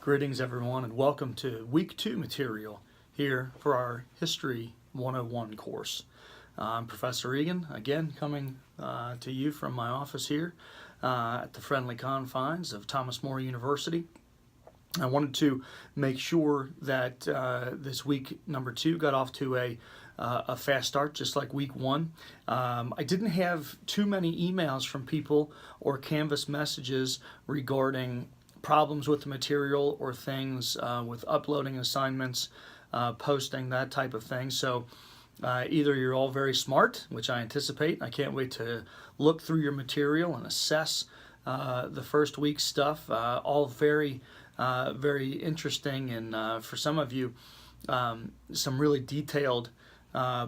Greetings everyone and welcome to week 2 material here for our History 101 course. I'm Professor Eagan, again coming to you from my office here at the friendly confines of Thomas More University. I wanted to make sure that this week number 2 got off to a fast start, just like week 1. I didn't have too many emails from people or Canvas messages regarding problems with the material or things with uploading assignments, posting, that type of thing. So either you're all very smart, which I anticipate. I can't wait to look through your material and assess the first week's stuff. All very interesting, and for some of you, some really detailed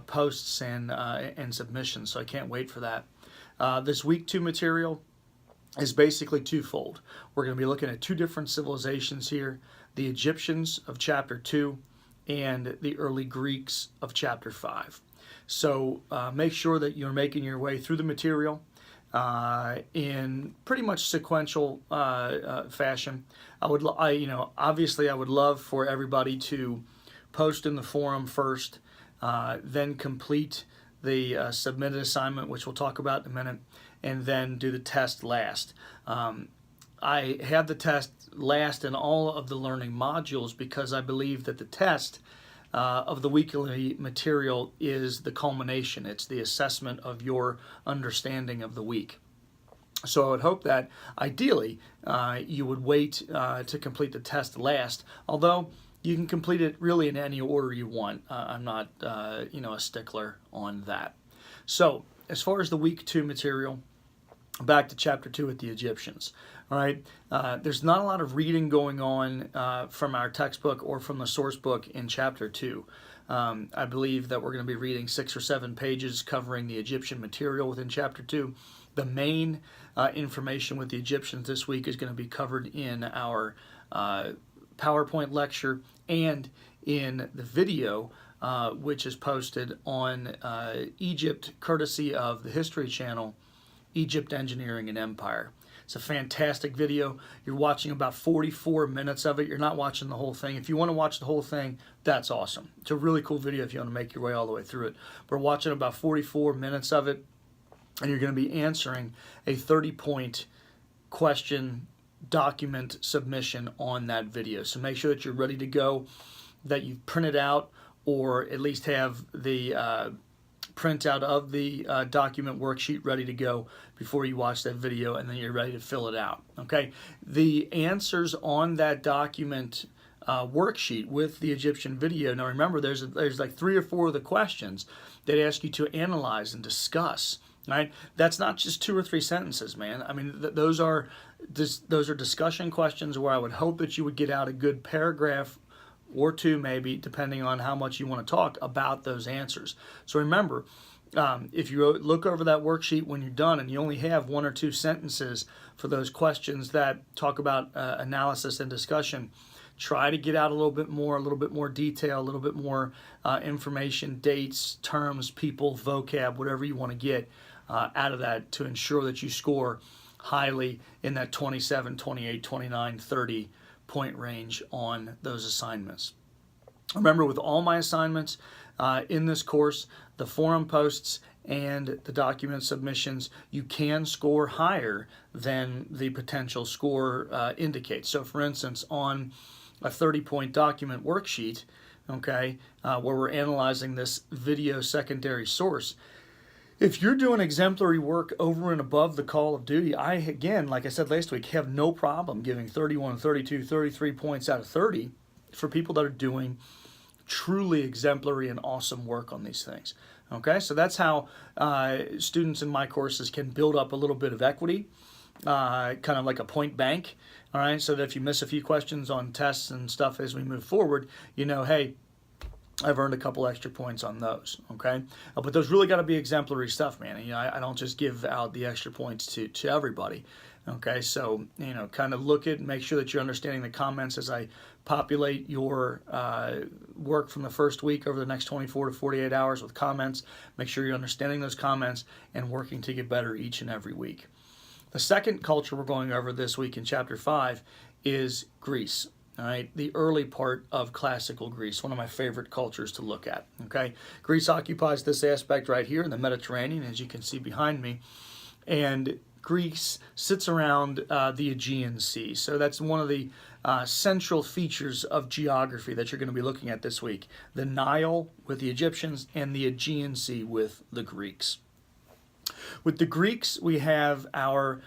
posts and submissions. So I can't wait for that. This week 2 material is basically twofold. We're going to be looking at 2 different civilizations here, the Egyptians of chapter 2 and the early Greeks of chapter 5. So make sure that you're making your way through the material in pretty much sequential fashion. Obviously I would love for everybody to post in the forum first, then complete the submitted assignment, which we'll talk about in a minute, and then do the test last. I have the test last in all of the learning modules because I believe that the test of the weekly material is the culmination. It's the assessment of your understanding of the week. So I would hope that ideally you would wait to complete the test last, although you can complete it really in any order you want. I'm not a stickler on that. So as far as the week 2 material, back to chapter 2 with the Egyptians. All right, there's not a lot of reading going on from our textbook or from the source book in chapter 2. I believe that we're going to be reading 6 or 7 pages covering the Egyptian material within chapter 2. The main information with the Egyptians this week is going to be covered in our PowerPoint lecture and in the video which is posted on Egypt, courtesy of the History Channel, Egypt, Engineering, and Empire. It's a fantastic video. You're watching about 44 minutes of it. You're not watching the whole thing. If you want to watch the whole thing, that's awesome. It's a really cool video if you want to make your way all the way through it. We're watching about 44 minutes of it, and you're going to be answering a 30-point question document submission on that video. So make sure that you're ready to go, that you've printed out or at least have the printout of the document worksheet ready to go before you watch that video, and then you're ready to fill it out. Okay, the answers on that document worksheet with the Egyptian video. Now remember, there's like 3 or 4 of the questions that ask you to analyze and discuss. Right? That's not just 2 or 3 sentences, man. I mean, those are discussion questions where I would hope that you would get out a good paragraph or 2, maybe, depending on how much you want to talk about those answers. So remember, if you look over that worksheet when you're done and you only have 1 or 2 sentences for those questions that talk about analysis and discussion, try to get out a little bit more detail, a little bit more information, dates, terms, people, vocab, whatever you want to get out of that to ensure that you score highly in that 27, 28, 29, 30 point range on those assignments. Remember, with all my assignments in this course, the forum posts and the document submissions, you can score higher than the potential score indicates. So for instance, on a 30-point document worksheet, okay, where we're analyzing this video secondary source, if you're doing exemplary work over and above the call of duty, again, like I said last week, have no problem giving 31, 32, 33 points out of 30 for people that are doing truly exemplary and awesome work on these things. Okay, so that's how students in my courses can build up a little bit of equity, kind of like a point bank. All right, so that if you miss a few questions on tests and stuff as we move forward, you know, hey, I've earned a couple extra points on those, okay? But those really got to be exemplary stuff, man. I don't just give out the extra points to everybody, okay? So, kind of look at and make sure that you're understanding the comments as I populate your work from the first week over the next 24 to 48 hours with comments. Make sure you're understanding those comments and working to get better each and every week. The second culture we're going over this week in Chapter 5 is Greece. All right, the early part of classical Greece, one of my favorite cultures to look at. Okay, Greece occupies this aspect right here in the Mediterranean, as you can see behind me, and Greece sits around the Aegean Sea. So that's one of the central features of geography that you're going to be looking at this week: the Nile with the Egyptians and the Aegean Sea with the Greeks. With the Greeks, we have our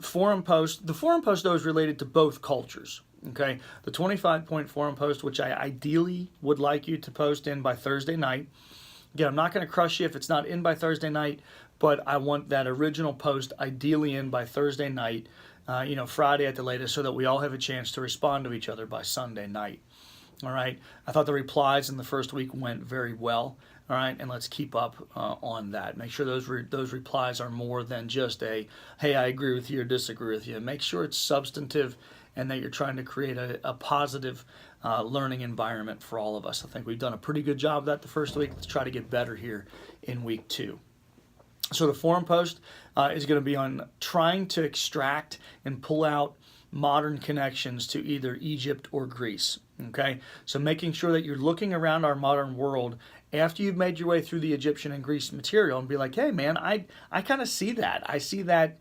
forum post. The forum post, though, is related to both cultures. Okay, the 25-point forum post, which I ideally would like you to post in by Thursday night. Again, I'm not going to crush you if it's not in by Thursday night, but I want that original post ideally in by Thursday night, Friday at the latest, so that we all have a chance to respond to each other by Sunday night. All right, I thought the replies in the first week went very well. All right, and let's keep up on that. Make sure those replies are more than just a, hey, I agree with you or disagree with you. Make sure it's substantive and that you're trying to create a positive learning environment for all of us. I think we've done a pretty good job of that the first week. Let's try to get better here in week 2. So the forum post is going to be on trying to extract and pull out modern connections to either Egypt or Greece. Okay, so making sure that you're looking around our modern world after you've made your way through the Egyptian and Greece material and be like, hey man, I kind of see that. I see that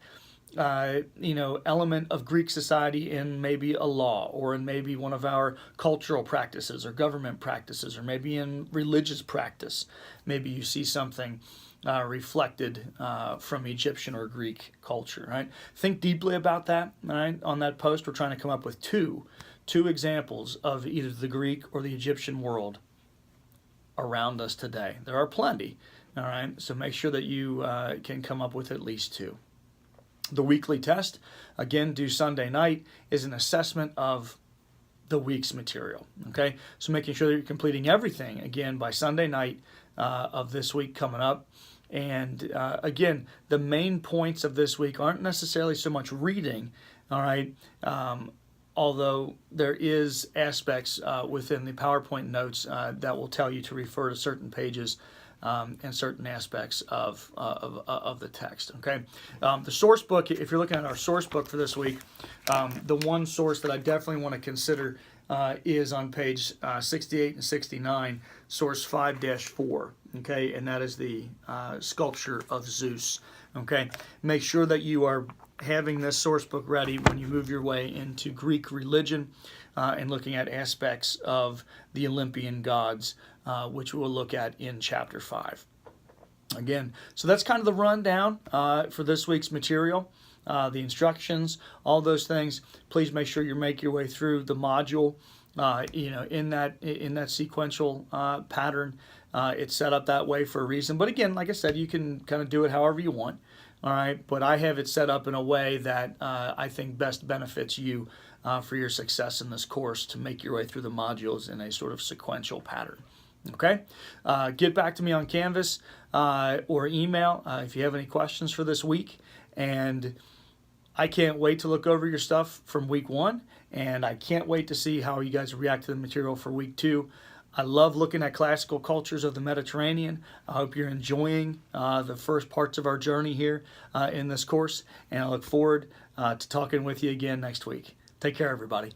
element of Greek society in maybe a law, or in maybe one of our cultural practices or government practices, or maybe in religious practice. Maybe you see something reflected from Egyptian or Greek culture, right? Think deeply about that, right? On that post, we're trying to come up with two examples of either the Greek or the Egyptian world around us today. There are plenty, all right? So make sure that you can come up with at least 2. The weekly test, again, due Sunday night, is an assessment of the week's material, okay? So making sure that you're completing everything, again, by Sunday night of this week coming up. And again, the main points of this week aren't necessarily so much reading, all right? Although there is aspects within the PowerPoint notes that will tell you to refer to certain pages and certain aspects of the text. Okay, the source book. If you're looking at our source book for this week, the one source that I definitely want to consider is on page 68 and 69, source 5-4. Okay, and that is the sculpture of Zeus. Okay, make sure that you are having this source book ready when you move your way into Greek religion and looking at aspects of the Olympian gods, which we'll look at in chapter 5. Again, so that's kind of the rundown for this week's material, the instructions, all those things. Please make sure you make your way through the module, in that sequential pattern. It's set up that way for a reason. But again, like I said, you can kind of do it however you want. All right, but I have it set up in a way that I think best benefits you for your success in this course, to make your way through the modules in a sort of sequential pattern. Okay, get back to me on Canvas or email if you have any questions for this week. And I can't wait to look over your stuff from week 1, and I can't wait to see how you guys react to the material for week 2. I love looking at classical cultures of the Mediterranean. I hope you're enjoying the first parts of our journey here in this course, and I look forward to talking with you again next week. Take care, everybody.